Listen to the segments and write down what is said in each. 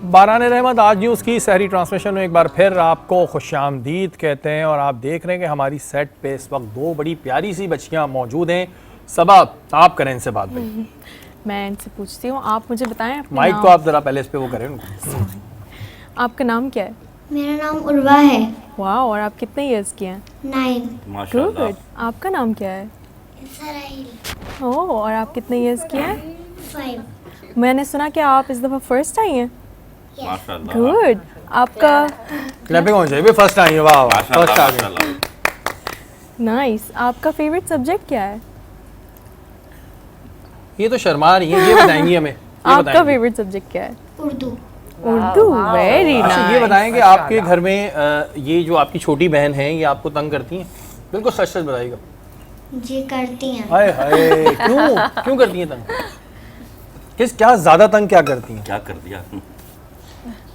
बारान रहमत आज न्यूज़ की सहरी ट्रांसमिशन में एक बार फिर आपको खुशामदीद कहते हैं। और आप देख रहे हैं कि हमारी सेट पे इस वक्त दो बड़ी प्यारी सी बच्चियां मौजूद हैं। सबा, आप करें इनसे बात भाई। मैं इनसे पूछती हूँ, आप मुझे बताएं अपना माइक नाम। तो आप ज़रा पहले इस पे वो करें उनको। आपका नाम क्या है? मेरा नाम उर्वा है। वाह, और आप कितने इयर्स के हैं? 9। माशाल्लाह। गुड। आपका नाम क्या है? इसराइल। ओह, और आप कितने इयर्स के हैं? 5। मैंने सुना कि आप इस दफ़ा फर्स्ट आई हैं। माशाल्लाह। गुड। आपका क्लैपिंग होनी चाहिए, फर्स्ट आई है। वाह वाह, फर्स्ट आ गए। माशाल्लाह। नाइस। आपका फेवरेट सब्जेक्ट क्या है? ये तो शर्मा रही हैं, ये बताएंगी हमें। ये आपका बताएंगी। फेवरेट सब्जेक्ट क्या है? उर्दू। उर्दू। वेरी अच्छा, नाइस। ये बताएं कि आपके घर में ये जो आपकी छोटी बहन है ये आपको तंग करती हैं? बिल्कुल सच सच बताइएगा। जी करती हैं। हाय हाय, क्यों करती हैं तंग? क्या ज़्यादा तंग क्या करती हैं? क्या कर दिया?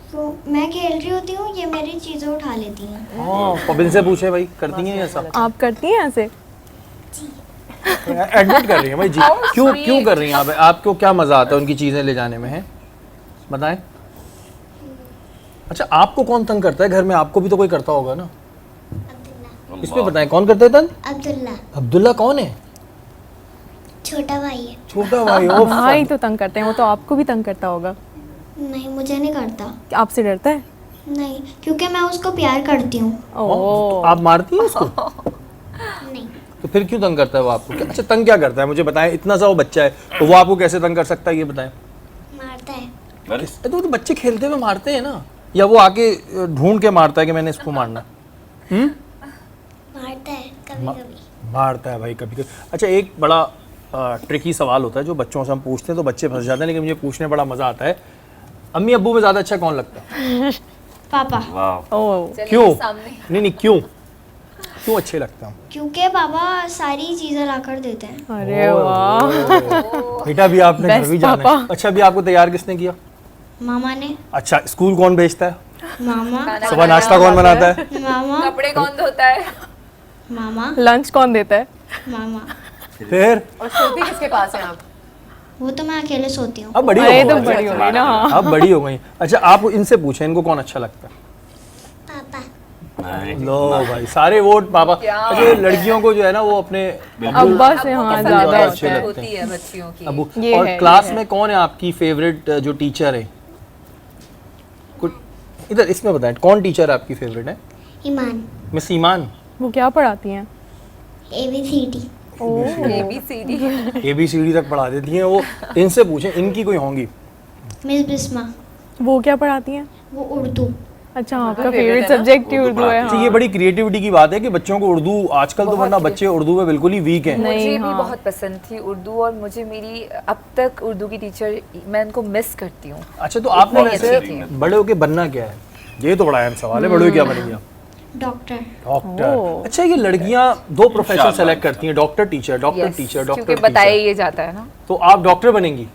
तो मैं खेल रही होती हूँ, ये मेरी चीज़ें उठा लेती हैं। हाँ, पबिन से पूछे भाई, करती हैं ऐसा? आप करती हैं ऐसे? एडमिट कर रही हैं भाई जी। क्यों कर रही हैं आप? आपको क्या मजा आता है उनकी चीजें ले जाने में? है बताएं। अच्छा, आपको कौन तंग करता है घर में? आपको भी तो कोई करता होगा ना। अब्दुल्ला। इस पे बताएं, कौन करता है तंग? अब्दुल्ला अब्दुल्ला कौन है? छोटा भाई है। छोटा भाई। ओ भाई तो तंग करते हैं, वो तो आपको भी तंग करता होगा। नहीं, मुझे नहीं करता। आपसे डरता है? नहीं, क्योंकि मैं उसको प्यार करती हूँ। तो आप मारती हैं उसको? नहीं, तो फिर क्यों तंग करता है वो आपको? अच्छा, तंग क्या करता है मुझे बताएं। इतना सा वो बच्चा है तो वो आपको कैसे तंग कर सकता है, ये बताएं। मारता है। अरे तो बच्चे खेलते हुए मारते हैं ना, या वो आके ढूंढ के मारता है कि मैंने इसको मारना? मारता है कभी कभी। मारता है भाई कभी कभी। अच्छा, एक बड़ा ट्रिकी सवाल होता है जो बच्चों से हम पूछते हैं तो बच्चे फंस जाते हैं, लेकिन मुझे पूछने में बड़ा मज़ा आता है। अम्मी अब्बू में ज़्यादा अच्छा कौन लगता है? पापा। वाह। ओह, क्यों? नहीं, क्यों अच्छे लगता हूँ? क्योंकि पापा सारी चीज़ें ला कर देते हैं। अरे वाह। बेटा भी आपने घर Best भी जाना है। पापा। अच्छा, भी आपको तैयार किसने किया? मामा ने। अच्छा, स्कूल कौन भेजता है? मामा। सुबह नाश्ता कौन बनाता है? मामा। कपड़े कौन धोता है? मामा। लंच कौन देता है? मामा। फिर और सोती किसके पास है आप? वो तो मैं अकेले सोती हूँ। अब बड़ी हो अरे तो गई। बड़ी हो गई ना। अब बड़ी हो गई। अच्छा, आप इनसे पूछें इनको कौन अच्छा लगता है? पापा। नहीं, लो भाई, सारे वोट पापा। क्या अच्छा, ये लड़कियों को जो है ना वो अपने अब्बा से हाँ पसंद ज्यादा अच्छे होता है। लगते होती है बच्चियों की। अबू। ये और है, क्लास ये है। में कौन है आपकी फेवरेट जो टीचर है? कुछ इधर इसमें बताएं, कौन टीचर आपकी फेवरेट है? ईमान। मिस ईमान। वो क्या पढ़ाती हैं? ABCD। ABCD। ABCD तक पढ़ा देती हैं वो। इनसे पूछें, इनकी कोई होंगी। मिस बिस्मा। वो क्या पढ़ाती हैं? वो उर्दू। अच्छा, आपका favorite फेवरेट है ना? सब्जेक्ट ही उर्दू उर्दू है। पढ़ाती अच्छा, हाँ। ये बड़ी क्रिएटिविटी की बात है कि बच्चों को उर्दू आजकल तो, वरना बच्चे उर्दू में बिल्कुल ही वीक हैं। नहीं, मुझे भी हाँ। बहुत पसंद थी उर्दू, और मुझे मेरी अब तक उर्दू की टीचर, मैं उनको मिस करती हूँ। अच्छा, तो आपने इतनी वैसे अच्छी थी। बड़े होके बनना क्या है? ये तो बड़ा अहम सवाल है। बड़े होके क्या बनेंगे आप? डॉक्टर। डॉक्टर। अच्छा, ये लड़कियां दो प्रोफेशन इंशाल्लाह। सेलेक्ट करती हैं, doctor teacher, doctor Yes, teacher, क्योंकि डॉक्टर बताया टीचर। ये जाता है ना। तो आप डॉक्टर बनेंगी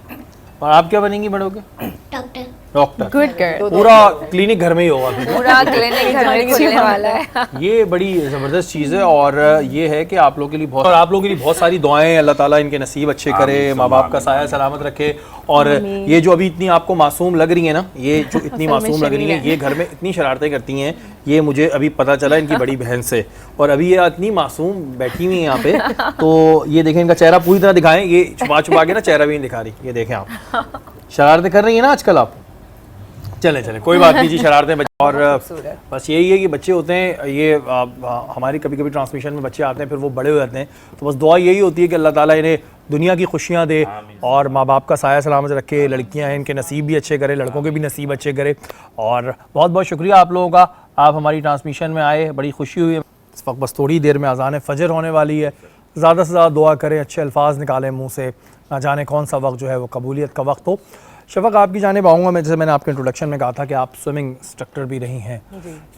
और आप क्या बनेंगी बड़े होके? डॉक्टर। डॉक्टर। Good girl. पूरा क्लिनिक घर में ही होगा फिर। पूरा क्लिनिक घर में खुलने वाला है। ये बड़ी ज़बरदस्त चीज़ है। और ये है कि आप लोगों के लिए बहुत सारी दुआएं, अल्लाह ताला इनके नसीब अच्छे करे, आमीन, माँ बाप का आमीन। साया सलामत रखे। और ये जो अभी इतनी आपको मासूम लग रही है ना, ये जो इतनी असल में मासूम लग रही है, शरीर है। ये घर में इतनी शरारतें करती हैं, ये मुझे अभी पता चला इनकी बड़ी बहन से। और अभी ये इतनी मासूम बैठी हुई है यहाँ पे, तो ये देखें इनका चेहरा पूरी तरह दिखाएं। ये छुपा छुपा के ना चेहरा भी नहीं दिखा रही। ये देखें आप, शरारतें कर रही है ना आजकल आप। चलें कोई बात नहीं जी, शरारतें और बस यही है कि बच्चे होते हैं ये हमारी कभी कभी ट्रांसमिशन में बच्चे आते हैं, फिर वो बड़े हो जाते हैं, तो बस दुआ यही होती है कि अल्लाह ताला इन्हें दुनिया की खुशियाँ दे और माँ बाप का साया सलामत रखे। लड़कियाँ हैं, इनके नसीब भी अच्छे करे, लड़कों के भी नसीब अच्छे करे। और बहुत बहुत शुक्रिया आप लोगों का, आप हमारी ट्रांसमिशन में आए, बड़ी खुशी हुई। इस वक्त बस थोड़ी देर में अज़ान फ़जर होने वाली है। ज़्यादा से ज़्यादा दुआ करें, अच्छे अल्फाज निकालें मुँह से, ना जाने कौन सा वक्त जो है वो कबूलियत का वक्त हो। शफ़क़, आपकी जानिब आऊँगा मैं। जैसे मैंने आपके इंट्रोडक्शन में कहा था कि आप स्विमिंग इंस्ट्रक्टर भी रही हैं,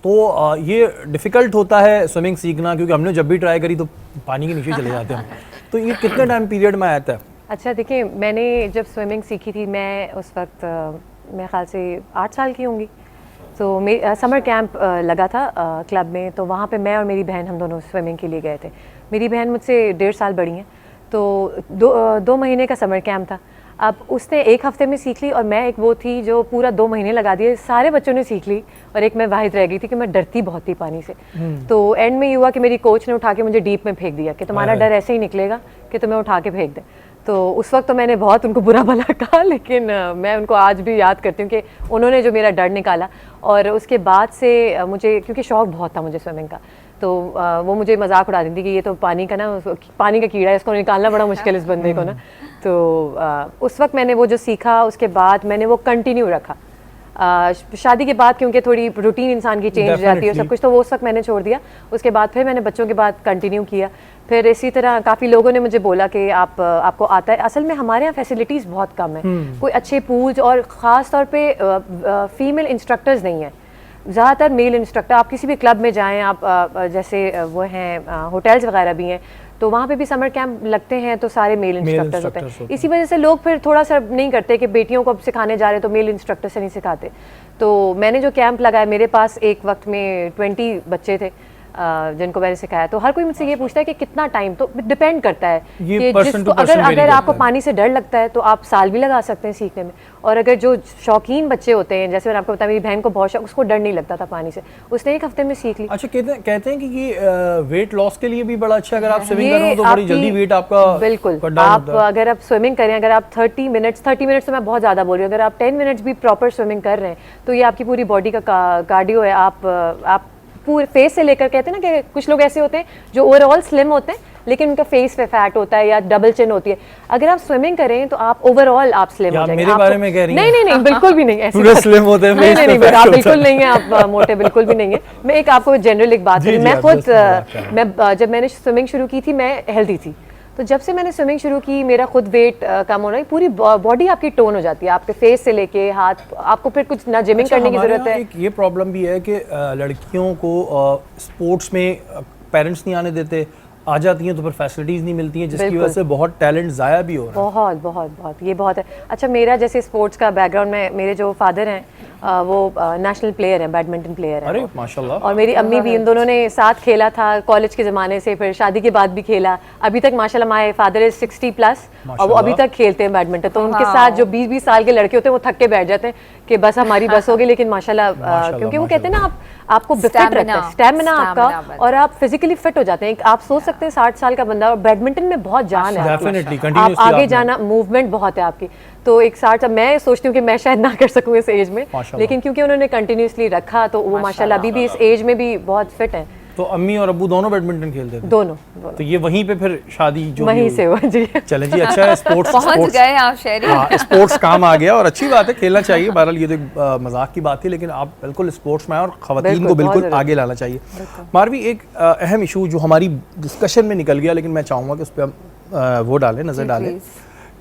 तो ये डिफ़िकल्ट होता है स्विमिंग सीखना, क्योंकि हमने जब भी ट्राई करी तो पानी के नीचे चले जाते हैं। तो ये कितने टाइम पीरियड में आता है? अच्छा देखिए, मैंने जब स्विमिंग सीखी थी, मैं उस वक्त मेरे ख्याल से 8 साल की होंगी। तो समर कैंप लगा था क्लब में, तो वहाँ पे मैं और मेरी बहन हम दोनों स्विमिंग के लिए गए थे। मेरी बहन मुझसे 1.5 साल बड़ी हैं, तो 2 महीने का समर कैंप था। अब उसने 1 हफ्ते में सीख ली और मैं एक वो थी जो पूरा 2 महीने लगा दिए, सारे बच्चों ने सीख ली और एक मैं वाहिद रह गई थी कि मैं डरती बहुत थी पानी से। तो एंड में ये हुआ कि मेरी कोच ने उठा के मुझे डीप में फेंक दिया कि तुम्हारा डर ऐसे ही निकलेगा कि तुम्हें उठा के फेंक दे। तो उस वक्त तो मैंने बहुत उनको बुरा भला कहा, लेकिन मैं उनको आज भी याद करती हूँ कि उन्होंने जो मेरा डर निकाला। और उसके बाद से मुझे, क्योंकि शौक़ बहुत था मुझे स्विमिंग का, तो वो मुझे मजाक उड़ा देती कि ये तो पानी का ना, पानी का कीड़ा है, इसको निकालना बड़ा मुश्किल इस बंदे को ना। तो उस वक्त मैंने वो जो सीखा, उसके बाद मैंने वो कंटिन्यू रखा। शादी के बाद क्योंकि थोड़ी रूटीन इंसान की चेंज हो जाती है सब कुछ, तो वो उस वक्त मैंने छोड़ दिया। उसके बाद फिर मैंने बच्चों के बाद कंटिन्यू किया। फिर इसी तरह काफ़ी लोगों ने मुझे बोला कि आपको आता है। असल में हमारे यहाँ फैसिलिटीज़ बहुत कम है, कोई अच्छे पूल्स और ख़ास तौर पे फीमेल इंस्ट्रक्टर्स नहीं है, ज़्यादातर मेल इंस्ट्रक्टर। आप किसी भी क्लब में जाएं, आप जैसे वो हैं होटल्स वगैरह भी हैं, तो वहाँ पे भी समर कैंप लगते हैं तो सारे मेल इंस्ट्रक्टर्स होते हैं। इसी वजह से लोग फिर थोड़ा सा नहीं करते कि बेटियों को अब सिखाने जा रहे तो मेल इंस्ट्रक्टर से नहीं सिखाते। तो मैंने जो कैंप लगाया, मेरे पास एक वक्त में 20 बच्चे थे जिनको मैंने सिखाया। तो हर कोई मुझसे ये पूछता है कि कितना टाइम, तो डिपेंड करता है कि जिसको अगर आपको पानी से डर लगता है तो आप साल भी लगा सकते हैं सीखने में। और अगर जो शौकीन बच्चे होते हैं, जैसे मैंने आपको बताया, मेरी बहन को बहुत शौक, उसको डर नहीं लगता था पानी से, उसने 1 हफ्ते में सीख ली। अच्छा, कहते हैं कि ये वेट लॉस के लिए भी बड़ा अच्छा, अगर आप स्विमिंग कर रहे हो तो बड़ी जल्दी वेट आपका बिल्कुल, आप अगर आप स्विमिंग करें, अगर आप 30 मिनट्स तो मैं बहुत ज़्यादा बोल रही हूँ, अगर आप 10 मिनट्स भी प्रॉपर स्विमिंग कर रहे हैं तो ये आपकी पूरी बॉडी का कार्डियो है। आप पूरे फेस से लेकर, कहते हैं ना कि कुछ लोग ऐसे होते हैं जो ओवरऑल स्लिम होते हैं लेकिन उनका फेस पे फैट होता है या डबल चिन होती है। अगर आप स्विमिंग करें तो आप ओवरऑल आप स्लिम हो जाएंगे। मेरे बारे में कह रही हैं? नहीं, बिल्कुल भी नहीं, ऐसे पूरे स्लिम होते हैं, नहीं, आप बिल्कुल नहीं है, आप मोटे बिल्कुल भी नहीं है। मैं एक आपको जनरल एक बात करूँ, मैं खुद जब मैंने स्विमिंग शुरू की थी मैं हेल्दी थी, तो जब से मैंने स्विमिंग शुरू की मेरा खुद वेट कम होना है, पूरी बॉडी आपकी टोन हो जाती है, आपके फेस से लेके हाथ, आपको फिर कुछ ना जिमिंग करने की जरूरत है। ये प्रॉब्लम भी है कि लड़कियों को स्पोर्ट्स में पेरेंट्स नहीं आने देते, आ जाती हैं तो फिर फैसिलिटीज़ नहीं मिलती हैं, जिसकी वजह से बहुत टैलेंट ज़ाया भी हो रहा है। बहुत ये बहुत है। अच्छा, मेरा जैसे स्पोर्ट्स का बैकग्राउंड में, मेरे जो फादर हैं वो नेशनल प्लेयर हैं, बैडमिंटन प्लेयर हैं। अरे माशाल्लाह। और मेरी अम्मी भी, इन दोनों ने साथ खेला था कॉलेज के ज़माने से, फिर शादी के बाद भी खेला। अभी तक माशाल्लाह माय फादर इज 60+ और वो अभी तक खेलते हैं बैडमिंटन। तो उनके साथ जो 20-20 साल के लड़के होते हैं वो थक के बैठ जाते हैं कि बस हमारी बस होगी। लेकिन माशाल्लाह क्योंकि वो कहते हैं ना आपको फिट रखता है, स्टैमिना आपका, और आप फिजिकली फिट हो जाते हैं। आप सोच सकते हैं 60 साल का बंदा, और बैडमिंटन में बहुत जान है, आप आगे जाना, मूवमेंट बहुत है आपकी। तो एक 60, मैं सोचती हूँ कि मैं शायद ना कर सकूँ इस एज में, लेकिन क्योंकि उन्होंने कंटिन्यूसली रखा तो वो माशाल्लाह अभी भी इस एज में भी बहुत फिट है। तो अम्मी और अब्बू दोनों बैडमिंटन खेलते थे? दोनों। तो ये वहीं पे फिर शादी जो वहीं से हुआ जी। चलें जी, अच्छा है स्पोर्ट्स पहुंच गए आप शहरी। हाँ, स्पोर्ट्स काम आ गया और अच्छी बात है, खेलना चाहिए। बहरहाल ये तो मजाक की बात थी, लेकिन आप बिल्कुल स्पोर्ट्स में आए और खवातीन को बिल्कुल आगे लाना चाहिए। मारवी, एक अहम इशू जो हमारी डिस्कशन में निकल गया, लेकिन मैं चाहूँगा कि उस पर हम वो डालें, नज़र डालें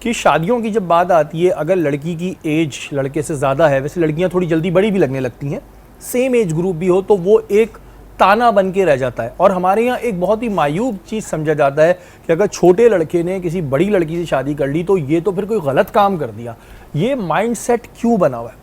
कि शादियों की जब बात आती है, अगर लड़की की एज लड़के से ज़्यादा है, वैसे लड़कियां थोड़ी जल्दी बड़ी भी लगने लगती हैं, सेम एज ग्रुप भी हो, तो वो एक ताना बन के रह जाता है। और हमारे यहाँ एक बहुत ही मायूब चीज़ समझा जाता है कि अगर छोटे लड़के ने किसी बड़ी लड़की से शादी कर ली तो ये तो फिर कोई गलत काम कर दिया। ये माइंडसेट क्यों बना हुआ है?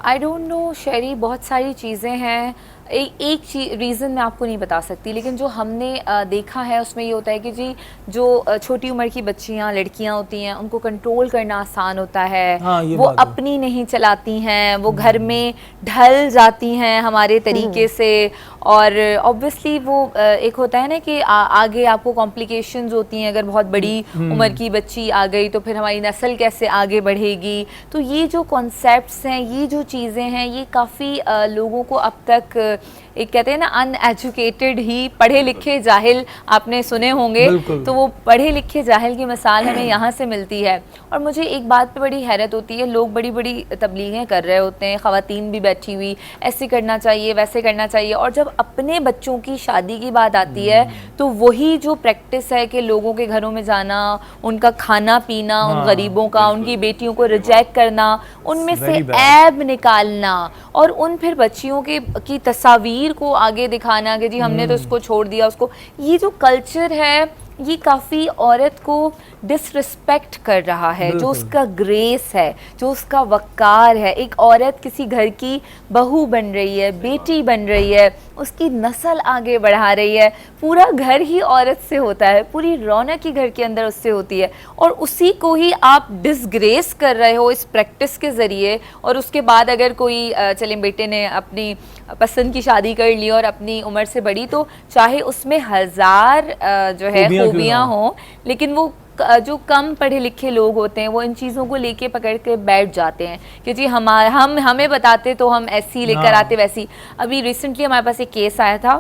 आई डोंट नो शेरी, बहुत सारी चीज़ें हैं। एक रीज़न मैं आपको नहीं बता सकती, लेकिन जो हमने देखा है उसमें ये होता है कि जी जो छोटी उम्र की बच्चियां, लड़कियां होती हैं, उनको कंट्रोल करना आसान होता है। हाँ, वो अपनी नहीं चलाती हैं, वो घर में ढल जाती हैं हमारे तरीके से। और ऑब्वियसली वो एक होता है ना कि आगे आपको कॉम्प्लिकेशंस होती हैं, अगर बहुत बड़ी उम्र की बच्ची आ गई तो फिर हमारी नस्ल कैसे आगे बढ़ेगी। तो ये जो कॉन्सेप्ट्स हैं, ये जो चीज़ें हैं, ये काफ़ी लोगों को अब तक, एक कहते हैं ना अनएजुकेटेड ही, पढ़े लिखे जाहिल आपने सुने होंगे, तो वो पढ़े लिखे जाहिल की मिसाल हमें यहाँ से मिलती है। और मुझे एक बात पे बड़ी हैरत होती है, लोग बड़ी बड़ी तबलीगें कर रहे होते हैं, ख़वातीन भी बैठी हुई, ऐसे करना चाहिए, वैसे करना चाहिए, और जब अपने बच्चों की शादी की बात आती है तो वही जो प्रैक्टिस है कि लोगों के घरों में जाना, उनका खाना पीना, उन गरीबों का, उनकी बेटियों को रिजेक्ट करना, उनमें से ऐब निकालना, और उन फिर बच्चियों की तस्वीर को आगे दिखाना कि जी हमने तो इसको छोड़ दिया, उसको, ये जो कल्चर है ये काफ़ी औरत को डिसरिस्पेक्ट कर रहा है, जो उसका ग्रेस है, जो उसका वक़ार है। एक औरत किसी घर की बहू बन रही है, बेटी बन रही है, उसकी नस्ल आगे बढ़ा रही है, पूरा घर ही औरत से होता है, पूरी रौनक ही घर के अंदर उससे होती है, और उसी को ही आप डिसग्रेस कर रहे हो इस प्रैक्टिस के ज़रिए। और उसके बाद अगर कोई चले बेटे ने अपनी पसंद की शादी कर ली और अपनी उम्र से बड़ी, तो चाहे उसमें हज़ार जो है खूबियाँ हों, लेकिन वो जो कम पढ़े लिखे लोग होते हैं वो इन चीज़ों को लेके पकड़ के बैठ जाते हैं कि जी हमें बताते तो हम ऐसी लेकर आते वैसी। अभी रिसेंटली हमारे पास एक केस आया था,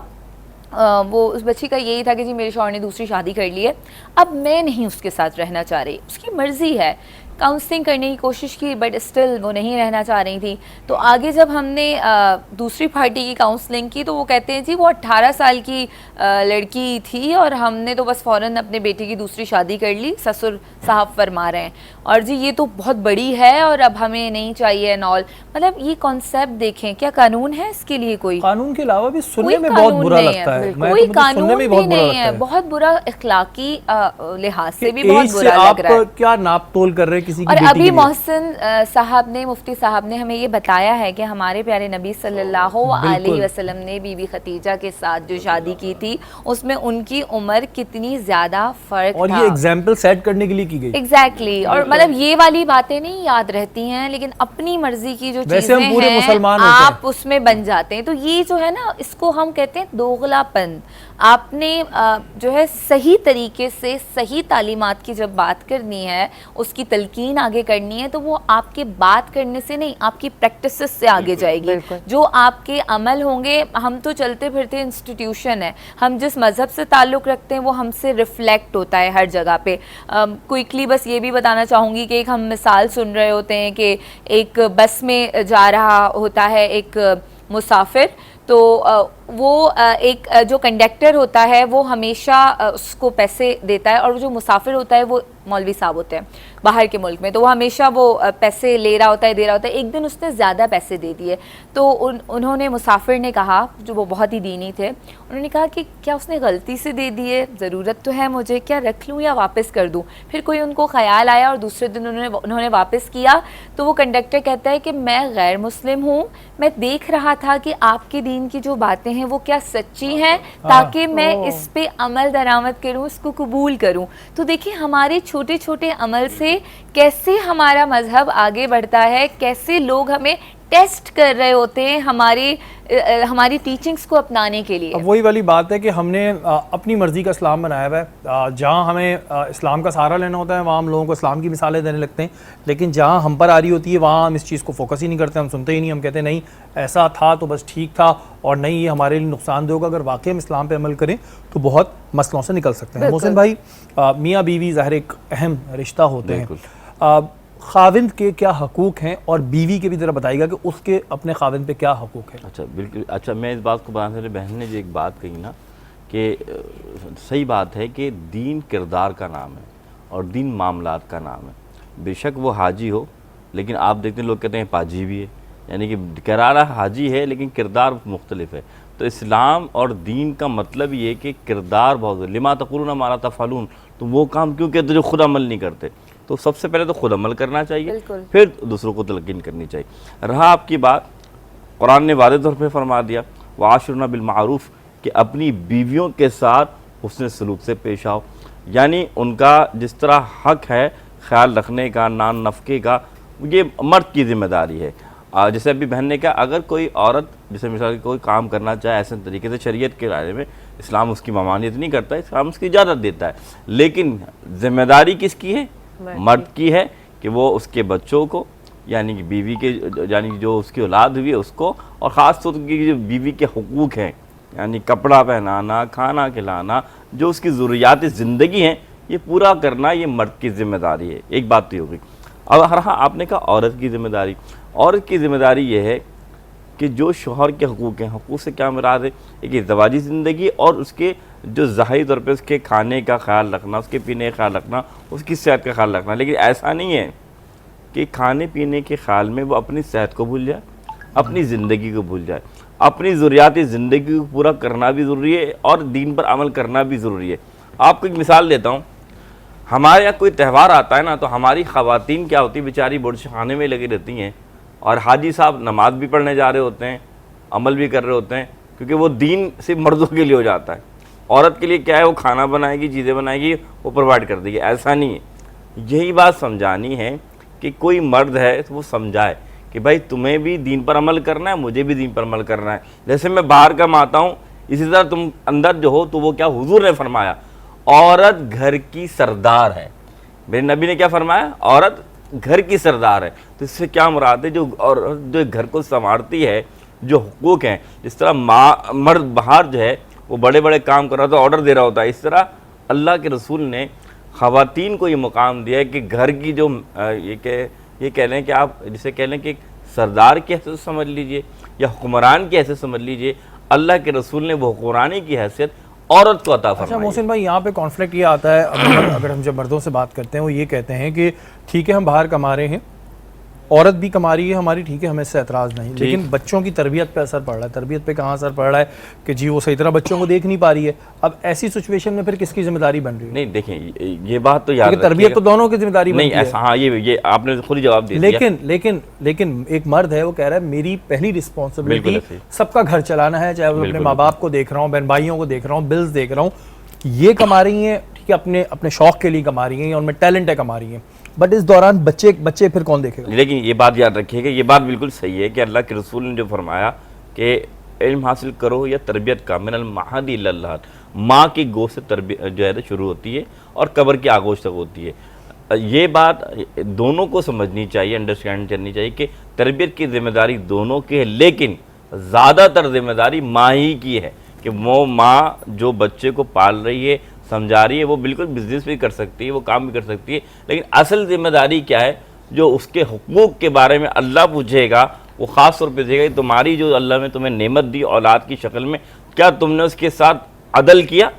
वो उस बच्ची का यही था कि जी मेरे शौहर ने दूसरी शादी कर ली है, अब मैं नहीं उसके साथ रहना चाह रही, उसकी मर्ज़ी है। काउंसलिंग करने की कोशिश की बट स्टिल वो नहीं रहना चाह रही थी। तो आगे जब हमने दूसरी पार्टी की काउंसलिंग की तो वो कहते हैं जी वो 18 साल की लड़की थी और हमने तो बस फ़ौरन अपने बेटे की दूसरी शादी कर ली, ससुर साहब फरमा रहे हैं, और जी ये तो बहुत बड़ी है और अब हमें नहीं चाहिए नॉल। मतलब ये कॉन्सेप्ट देखें, क्या कानून है इसके लिए? कोई कानून के अलावा भी सुनने कोई में बहुत कानून बुरा नहीं लगता है, मैं कोई तो कानून सुनने में भी बहुत बुरा नहीं लगता है, है। बहुत बुरा इखलाकी लिहाज से भी कि बहुत एज से बुरा लग आप रहा है। क्या नाप तोल कर रहे हैं किसी की और बेटी के अभी लिए? मोहसिन साहब ने, मुफ्ती साहब ने हमें ये बताया है कि हमारे प्यारे नबी सल्लल्लाहु अलैहि वसल्लम ने बीबी खतीजा के साथ जो शादी की थी उसमें उनकी उम्र कितनी ज्यादा फर्क और था। ये एग्जाम्पल सेट करने के लिए की गई। एग्जैक्टली और मतलब ये वाली बातें नहीं याद रहती हैं, लेकिन अपनी मर्जी की जो वैसे हम चीजें पूरे हैं मुसलमान होते हैं। आप उसमें बन जाते हैं। तो ये जो है ना, इसको हम कहते हैं दोगलापन। आपने जो है सही तरीके से सही तालीमात की जब बात करनी है, उसकी तलकीन आगे करनी है, तो वो आपके बात करने से नहीं, आपकी प्रैक्टिस से आगे जाएगी। जो आपके अमल होंगे, हम तो चलते फिरते इंस्टीट्यूशन है, हम जिस मज़हब से ताल्लुक़ रखते हैं वो हमसे रिफ्लेक्ट होता है हर जगह पे। क्विकली बस ये भी बताना चाहूँगी कि एक हम मिसाल सुन रहे होते हैं कि एक बस में जा रहा होता है एक मुसाफिर, तो वो एक जो कंडक्टर होता है वो हमेशा उसको पैसे देता है, और जो मुसाफिर होता है वो मौलवी साहब होते हैं बाहर के मुल्क में, तो वो हमेशा वो पैसे ले रहा होता है, दे रहा होता है। एक दिन उसने ज़्यादा पैसे दे दिए, तो उन्होंने मुसाफिर ने कहा, जो वो बहुत ही दीनी थे, उन्होंने कहा कि क्या उसने गलती से दे दिए, ज़रूरत तो है मुझे, क्या रख लूँ या वापस कर दूँ? फिर कोई उनको ख्याल आया और दूसरे दिन उन्होंने वापस किया, तो वो कंडक्टर कहता है कि मैं गैर मुस्लिम हूँ, मैं देख रहा था कि आपके दीन की जो बातें हैं वो क्या सच्ची हैं, ताकि मैं इस पे अमल दरामद करूँ, इसको कबूल करूँ। तो देखिए हमारे छोटे छोटे अमल से कैसे हमारा मजहब आगे बढ़ता है, कैसे लोग हमें टेस्ट कर रहे होते हैं हमारी टीचिंग्स को अपनाने के लिए। अब वही वाली बात है कि हमने अपनी मर्ज़ी का इस्लाम बनाया हुआ है। जहाँ हमें इस्लाम का सहारा लेना होता है वहाँ हम लोगों को इस्लाम की मिसालें देने लगते हैं, लेकिन जहाँ हम पर आ रही होती है वहाँ हम इस चीज़ को फोकस ही नहीं करते, हम सुनते ही नहीं, हम कहते हैं नहीं ऐसा था तो बस ठीक था, और नहीं ये हमारे लिए नुकसानदेह होगा। अगर वाकई हम इस्लाम पे अमल करें तो बहुत मसलों से निकल सकते हैं। मोहसिन भाई, मियाँ बीवी ज़ाहिर एक अहम रिश्ता होते हैं, खाविंद के क्या हकूक़ हैं और बीवी के भी ज़रा बताइएगा कि उसके अपने खाविंद पे क्या हकूक़ हैं। अच्छा, बिल्कुल। अच्छा, मैं इस बात को बताने से बहन ने जो एक बात कही ना कि सही बात है कि दीन किरदार का नाम है और दीन मामलात का नाम है। बेशक वो हाजी हो, लेकिन आप देखते हैं लोग कहते हैं पाजी भी है, यानी कि करारा हाजी है लेकिन किरदार मुख्तलिफ है। तो इस्लाम और दीन का मतलब ये कि किरदार बहुत, लिमा तक़ूलून मा ला तफ़अलून, तो वो काम क्यों कहते जो खुद अमल नहीं करते। तो सबसे पहले तो खुद अमल करना चाहिए, फिर दूसरों को तलकीन करनी चाहिए। रहा आपकी बात, कुरान ने वाज़ेह तौर पे फरमा दिया वाशिरुना बिल मारूफ, कि अपनी बीवियों के साथ हुस्न सलूक से पेश आओ, यानी उनका जिस तरह हक है ख्याल रखने का, नान नफ़के का, ये मर्द की जिम्मेदारी है। जैसे अभी बहन ने कहा, अगर कोई औरत जैसे मिसाल कोई काम करना चाहे ऐसे तरीके से शरीयत के दायरे में, इस्लाम उसकी ममानियत नहीं करता है, इस्लाम उसकी इजाज़त देता है, लेकिन जिम्मेदारी किसकी है? मर्द की है कि वो उसके बच्चों को, यानी कि बीवी के, यानी जो उसकी औलाद हुई है उसको, और ख़ास तौर की जो बीवी के हुकूक़ हैं, यानी कपड़ा पहनाना, खाना खिलाना, जो उसकी ज़रूरियात ज़िंदगी हैं, ये पूरा करना ये मर्द की ज़िम्मेदारी है। एक बात तो हो गई। अब रहा आपने कहा औरत की ज़िम्मेदारी। औरत की ज़िम्मेदारी ये है कि जो शौहर के हुकूक़ हैं, हुकूक़ से क्या मुराद है? एक इज़्दिवाजी ज़िंदगी और उसके जो ज़ाहिरी तौर पे उसके खाने का ख्याल रखना, उसके पीने का ख्याल रखना, उसकी सेहत का ख्याल रखना। लेकिन ऐसा नहीं है कि खाने पीने के ख्याल में वो अपनी सेहत को भूल जाए, अपनी ज़िंदगी को भूल जाए। अपनी ज़रूरियात ज़िंदगी को पूरा करना भी ज़रूरी है और दीन पर अमल करना भी ज़रूरी है। आपको एक मिसाल देता हूँ, हमारे यहाँ कोई त्यौहार आता है ना, तो हमारी ख़वातीन क्या होती बेचारी बुर्ज खाने में लगी रहती हैं, और हाजी साहब नमाज भी पढ़ने जा रहे होते हैं, अमल भी कर रहे होते हैं, क्योंकि वो दीन सिर्फ मर्दों के लिए हो जाता है। औरत के लिए क्या है, वो खाना बनाएगी, चीज़ें बनाएगी, वो प्रोवाइड कर देगी। ऐसा नहीं है। यही बात समझानी है कि कोई मर्द है तो वो समझाए कि भाई तुम्हें भी दीन पर अमल करना है, मुझे भी दीन पर अमल करना है। जैसे मैं बाहर का माता हूँ, इसी तरह तुम अंदर जो हो, तो वो क्या हुजूर ने फरमाया, औरत घर की सरदार है। मेरे नबी ने क्या फरमाया, औरत घर की सरदार है। तो इससे क्या मुराद है, जो और जो घर को संवारती है, जो हुकूक हैं, जिस तरह मर्द बाहर जो है वो बड़े बड़े काम कर रहा होता है, ऑर्डर दे रहा होता है, इस तरह अल्लाह के रसूल ने ख़वातीन को ये मुकाम दिया है कि घर की जो ये कह लें कि आप जिसे कह लें कि सरदार की हैसियत समझ लीजिए या हुक्मरान की हैसियत समझ लीजिए, अल्लाह के रसूल ने वो हुक्मरानी की हैसियत औरत को अता फरमाई। अच्छा मोहसिन भाई, यहाँ पे कॉन्फ्लिक्ट ये आता है, अगर हम जब मर्दों से बात करते हैं वो ये कहते हैं कि ठीक है हम बाहर कमा रहे हैं, औरत भी कमा रही है हमारी, ठीक है हमें इससे एतराज़ नहीं, लेकिन बच्चों की तरबियत पे असर पड़ रहा है। तरबियत पे कहाँ असर पड़ रहा है कि जी वो सही तरह बच्चों को देख नहीं पा रही है। अब ऐसी सिचुएशन में फिर किसकी जिम्मेदारी बन रही है? नहीं देखें, ये बात तो याद तरबियत तो दोनों की जिम्मेदारी नहीं बनती है। ऐसा, हाँ ये आपने खुद ही जवाब दे दिया। लेकिन एक मर्द है, वो कह रहा है मेरी पहली रिस्पॉन्सिबिलिटी सबका घर चलाना है, चाहे वो अपने माँ बाप को देख रहा हूँ, बहन भाइयों को देख रहा हूँ, बिल्स देख रहा हूँ, ये कमा रही हैं, ठीक है, अपने शौक के लिए कमा रही हैं, उनमें टैलेंट है, कमा रही हैं, बट इस दौरान बच्चे फिर कौन देखेगा? लेकिन ये बात याद रखिएगा, ये बात बिल्कुल सही है कि अल्लाह के रसूल ने जो फरमाया कि इल्म हासिल करो या तरबियत का मिनल महदी इल्ला लाद, माँ की गोश्त से तरबियत जो है शुरू होती है और कब्र की आगोश तक होती है। ये बात दोनों को समझनी चाहिए, अंडरस्टैंड करनी चाहिए कि तरबियत की जिम्मेदारी दोनों की है, लेकिन ज़्यादातर जिम्मेदारी माँ ही की है कि वो माँ जो बच्चे को पाल रही है, समझा रही है, वो बिल्कुल बिजनेस भी कर सकती है, वो काम भी कर सकती है, लेकिन असल जिम्मेदारी क्या है, जो उसके हुकूक के बारे में अल्लाह पूछेगा, वो ख़ास तौर पे पूछेगा तुम्हारी जो अल्लाह ने तुम्हें नेमत दी औलाद की शक्ल में, क्या तुमने उसके साथ अदल किया?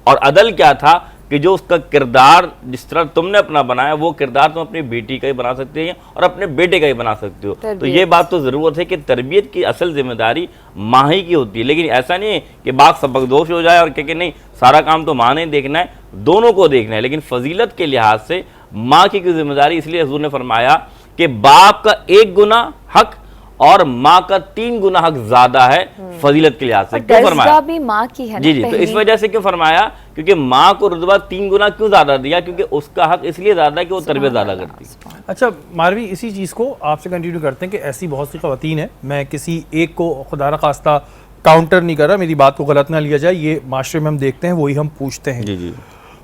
और अदल क्या था कि जो उसका किरदार जिस तरह तुमने अपना बनाया, वो किरदार तुम अपनी बेटी का ही बना सकते हैं और अपने बेटे का ही बना सकते हो। तो ये बात तो ज़रूरत है कि तरबियत की असल जिम्मेदारी माँ ही की होती है, लेकिन ऐसा नहीं है कि बात सबकदोश हो जाए और कह के नहीं सारा काम तो माँ ने देखना है, दोनों को देखना है। लेकिन फजीलत के लिहाज से माँ की जिम्मेदारी, इसलिए हुजूर ने फरमाया कि बाप का 1 गुना हक और माँ का 3 गुना हक ज्यादा है फजीलत के लिहाज से। क्यों फरमाया? भी माँ की है जी, तो इस वजह से क्यों फरमाया, क्योंकि माँ को रुतबा 3 गुना क्यों ज्यादा दिया, क्योंकि उसका हक इसलिए ज्यादा है कि वो तरबियत ज्यादा करती है। अच्छा मारवी, इसी चीज़ को आपसे कंटिन्यू करते हैं कि ऐसी बहुत सी ख़वातीन है, मैं किसी एक को खुदा न खास्ता काउंटर नहीं कर रहा, मेरी बात को गलत ना लिया जाए, ये माशरे में हम देखते हैं, वही हम पूछते हैं। जी।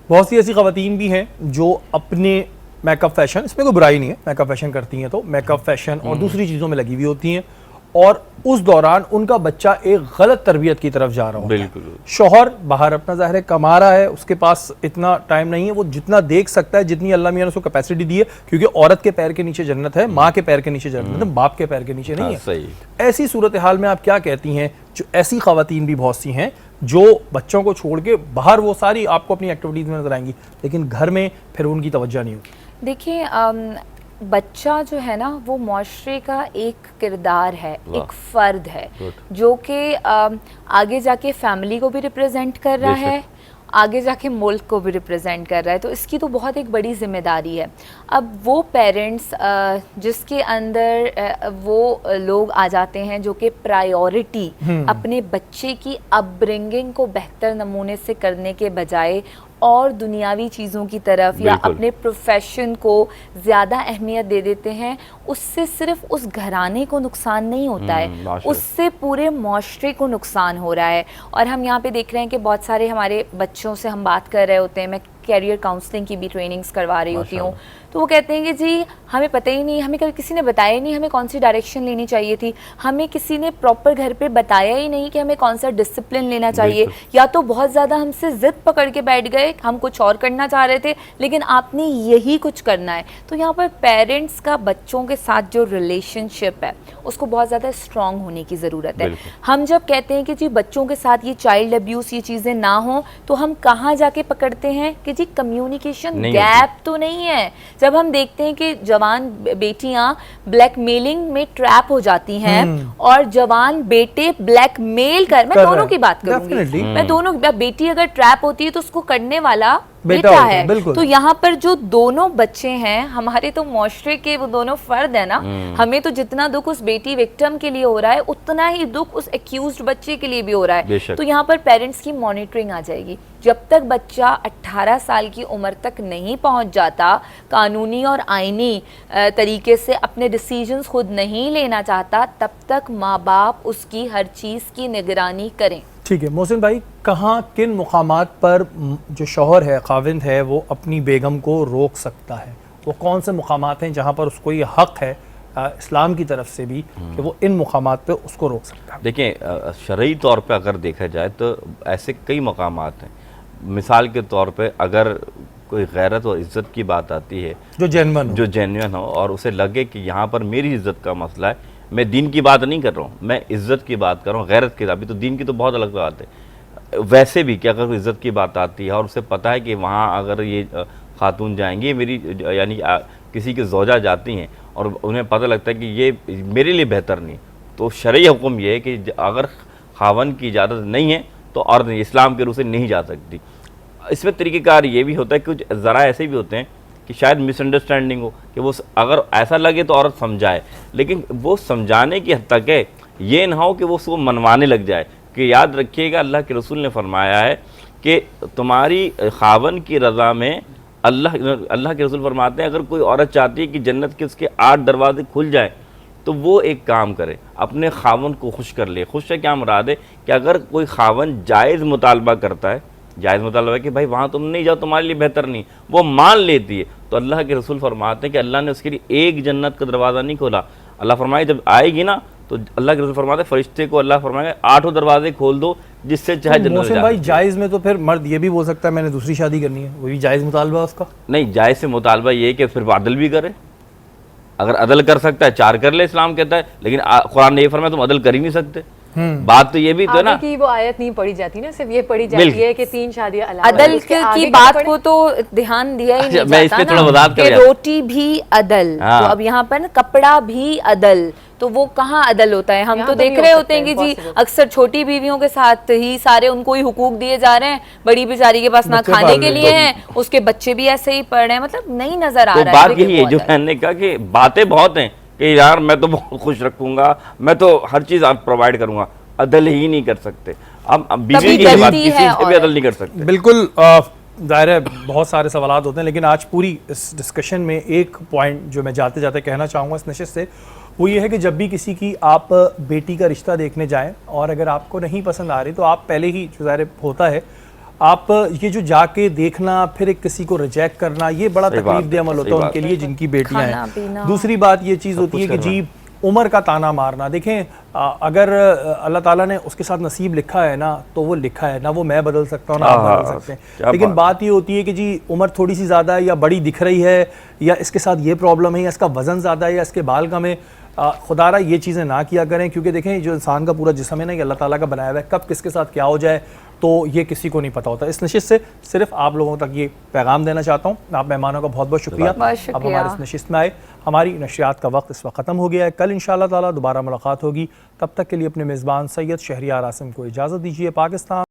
बहुत सी ऐसी ख़वातीन भी हैं जो अपने मेकअप फैशन, इसमें कोई बुराई नहीं है, मेकअप फैशन करती हैं तो मेकअप फैशन और दूसरी चीज़ों में लगी हुई होती हैं, और उस दौरान उनका बच्चा एक गलत तरबियत की तरफ जा रहा होता है। बिल्कुल। शौहर बाहर अपना ज़ाहिर है कमा रहा है, उसके पास इतना टाइम नहीं है, वो जितना देख सकता है, जितनी अल्लाह मियां ने उसको कैपेसिटी दी है, क्योंकि औरत के पैर के नीचे जन्नत है, माँ के पैर के नीचे जन्नत है, बाप के पैर के नीचे नहीं है। सही। ऐसी सूरत हाल में आप क्या कहती हैं, जो ऐसी ख़वातीन भी बहुत सी हैं जो बच्चों को छोड़ के बाहर वो सारी आपको अपनी एक्टिविटीज़ में नजर आएंगी, लेकिन घर में फिर उनकी तवज्जो नहीं होगी? देखिए, बच्चा जो है ना, वो माशरे का एक किरदार है, एक फ़र्द है जो कि आगे जाके फैमिली को भी रिप्रेजेंट कर रहा है, आगे जाके मुल्क को भी रिप्रेजेंट कर रहा है, तो इसकी तो बहुत एक बड़ी जिम्मेदारी है। अब वो पेरेंट्स जिसके अंदर वो लोग आ जाते हैं जो कि प्रायोरिटी अपने बच्चे की अपब्रिंगिंग को बेहतर नमूने से करने के बजाय और दुनियावी चीज़ों की तरफ या अपने प्रोफेशन को ज़्यादा अहमियत दे देते हैं, उससे सिर्फ उस घराने को नुकसान नहीं होता है, उससे पूरे माशरे को नुकसान हो रहा है। और हम यहाँ पे देख रहे हैं कि बहुत सारे हमारे बच्चों से हम बात कर रहे होते हैं, मैं कैरियर काउंसलिंग की भी ट्रेनिंग्स करवा रही होती हूँ, तो वो कहते हैं कि जी हमें पता ही नहीं, हमें कभी किसी ने बताया ही नहीं हमें कौन सी डायरेक्शन लेनी चाहिए थी, हमें किसी ने प्रॉपर घर पे बताया ही नहीं कि हमें कौन सा डिसिप्लिन लेना चाहिए, या तो बहुत ज़्यादा हमसे ज़िद पकड़ के बैठ गए, हम कुछ और करना चाह रहे थे लेकिन आपने यही कुछ करना है। तो यहाँ पर पेरेंट्स का बच्चों के साथ जो रिलेशनशिप है उसको बहुत ज़्यादा स्ट्रॉन्ग होने की ज़रूरत है। हम जब कहते हैं कि जी बच्चों के साथ ये चाइल्ड अब्यूज़ ये चीज़ें ना हो, तो हम कहाँ जाके पकड़ते हैं कि जी कम्युनिकेशन गैप तो नहीं है, जब हम देखते हैं कि जवान बेटियां ब्लैकमेलिंग में ट्रैप हो जाती हैं और जवान बेटे ब्लैकमेल मैं कर दोनों रहे की बात हैं। करूंगी, Definitely। मैं दोनों, बेटी अगर ट्रैप होती है तो उसको करने वाला बेटा बेटा होता है, है। बिल्कुल। तो यहाँ पर जो दोनों बच्चे हैं हमारे, तो मुआशरे के वो दोनों फर्द है ना, हमें तो जितना दुख उस बेटी विक्टिम के लिए हो रहा है उतना ही दुख उस एक्यूज्ड बच्चे के लिए भी हो रहा है। बेशक। तो यहाँ पर पेरेंट्स की मॉनिटरिंग आ जाएगी। जब तक बच्चा 18 साल की उम्र तक नहीं पहुंच जाता, कानूनी और आईनी तरीके से अपने डिसीजंस खुद नहीं लेना चाहता, तब तक माँ बाप उसकी हर चीज़ की निगरानी करें। ठीक है मोहसिन भाई, कहाँ किन मुकामात पर जो शौहर है, खाविंद है, वो अपनी बेगम को रोक सकता है? वो कौन से मुकामात हैं जहाँ पर उसको ये हक़ है इस्लाम की तरफ से भी कि वो इन मुकामात पे उसको रोक सकता है? देखें, शरई तौर पे अगर देखा जाए तो ऐसे कई मकामात हैं। मिसाल के तौर पे अगर कोई गैरत और इज़्ज़त की बात आती है, जो जेन्युइन हो और उसे लगे कि यहाँ पर मेरी इज़्ज़त का मसला है, मैं दीन की बात नहीं कर रहा हूँ, मैं इज़्ज़त की बात कर रहा हूँ, गैरत की। अभी तो दीन की तो बहुत अलग बात है। वैसे भी कि अगर इज़्ज़त की बात आती है और उसे पता है कि वहाँ अगर ये खातून जाएंगी, मेरी यानी किसी की ज़ौजा जाती हैं और उन्हें पता लगता है कि ये मेरे लिए बेहतर नहीं, तो शरई हुक्म ये है कि अगर खावन की इजाज़त नहीं है तो औरत इस्लाम के रूह से नहीं जा सकती। इसमें तरीक़ेकार ये भी होता है कि कुछ ज़रा ऐसे भी होते हैं कि शायद मिसअंडरस्टैंडिंग हो कि वो अगर ऐसा लगे तो औरत समझाए, लेकिन वो समझाने की हद तक है, ये ना हो कि वो उसको मनवाने लग जाए। कि याद रखिएगा, अल्लाह के रसूल ने फरमाया है कि तुम्हारी खावन की रज़ा में अल्लाह के रसूल फरमाते हैं अगर कोई औरत चाहती है कि जन्नत के उसके 8 दरवाजे खुल जाए तो वो एक काम करे, अपने खावन को खुश कर ले। खुश से क्या मुराद है कि अगर कोई खावन जायज़ मुतालबा करता है, जायज़ मुतालबा है कि भाई वहाँ तुम नहीं जाओ, तुम्हारे लिए बेहतर नहीं, वो मान लेती है, तो अल्लाह के रसूल फरमाते हैं कि अल्लाह ने उसके लिए एक जन्नत का दरवाज़ा नहीं खोला। अल्लाह फरमाए जब आएगी ना तो अल्लाह के रसूल फरमाते फरिश्ते को अल्लाह फरमाएगा 8 दरवाजे खोल दो जिससे चाहे जन्नत मोहसिन जा भाई, सकती है। जायज़ में तो फिर मर्द ये भी बोल सकता है मैंने दूसरी शादी करनी है, वो भी जायज़ मुतालबा उसका? नहीं, जायज़ से मुतालबा ये है कि फिर अदल भी करे। अगर अदल कर सकता है 4 कर ले, इस्लाम कहता है, लेकिन कुरान ने ये फरमाया तुम अदल कर ही नहीं सकते। बात तो ये भी तो है ना कि वो आयत नहीं पढ़ी जाती ना, सिर्फ ये पढ़ी जाती है कि 3 शादियां अलावा। अदल उसके आगे की क्या बात पढ़े? को तो ध्यान दिया ही अच्छा, नहीं मैं जाता इस पे थोड़ा ना वजाहत कर कि रहा था। रोटी भी अदल। हाँ। तो अब यहाँ पर ना कपड़ा भी अदल, तो वो कहाँ अदल होता है? हम यहाँ तो तो देख नहीं रहे हो होते हैं कि सकता, जी impossible। अक्सर छोटी बीवियों के साथ ही सारे उनको ही हुकूक दिए जा रहे हैं, बड़ी बेचारी के पास ना बच्चे खाने पाल के रहे लिए हैं, उसके बच्चे भी ऐसे ही पढ़ रहे हैं, मतलब नहीं नजर आ तो रहा है। बात यही है जो मैंने कहा कि बातें बहुत हैं कि यार मैं तो बहुत खुश रखूंगा, मैं तो हर चीज़ आप प्रोवाइड करूंगा, अदल ही नहीं कर सकते। अब बीवी की बात गलती किसी है से भी और- अदल नहीं कर सकते। बिल्कुल ज़ाहिर है बहुत सारे सवालात होते हैं, लेकिन आज पूरी इस डिस्कशन में एक पॉइंट जो मैं जाते जाते कहना चाहूँगा इस नशिस्त से, वो ये है कि जब भी किसी की आप बेटी का रिश्ता देखने जाएं और अगर आपको नहीं पसंद आ रही तो आप पहले ही, जो ज़ाहिर होता है, आप ये जो जाके देखना फिर एक किसी को रिजेक्ट करना, ये बड़ा सही बात तकलीफ दे अमल है, होता सही है बात उनके लिए जिनकी बेटियां खाना, हैं। पीना। दूसरी बात ये चीज़ होती है कि जी उम्र का ताना मारना, देखें अगर अल्लाह ताला ने उसके साथ नसीब लिखा है ना तो वो लिखा है ना, वो मैं बदल सकता हूँ ना आप बदल सकते क्या हैं। लेकिन बात बात ये होती है कि जी उम्र थोड़ी सी ज़्यादा है या बड़ी दिख रही है या इसके साथ ये प्रॉब्लम है या इसका वज़न ज़्यादा है या इसके बाल कम है, खुदारा ये चीज़ें ना किया करें, क्योंकि देखें जो इंसान का पूरा जिस्म है ना ये अल्लाह ताला का बनाया हुआ है, कब किसके साथ क्या हो जाए तो ये किसी को नहीं पता होता। इस नशिस्त से सिर्फ आप लोगों तक ये पैगाम देना चाहता हूँ। आप मेहमानों का बहुत बहुत शुक्रिया। बहुत अब शुक्रिया। हमारे इस नशिस्त में आए। हमारी नशियात का वक्त इस वक्त ख़त्म हो गया है। कल इंशाअल्लाह ताला दोबारा मुलाकात होगी। तब तक के लिए अपने मेज़बान सैयद शहरियार आसिम को इजाज़त दीजिए। पाकिस्तान।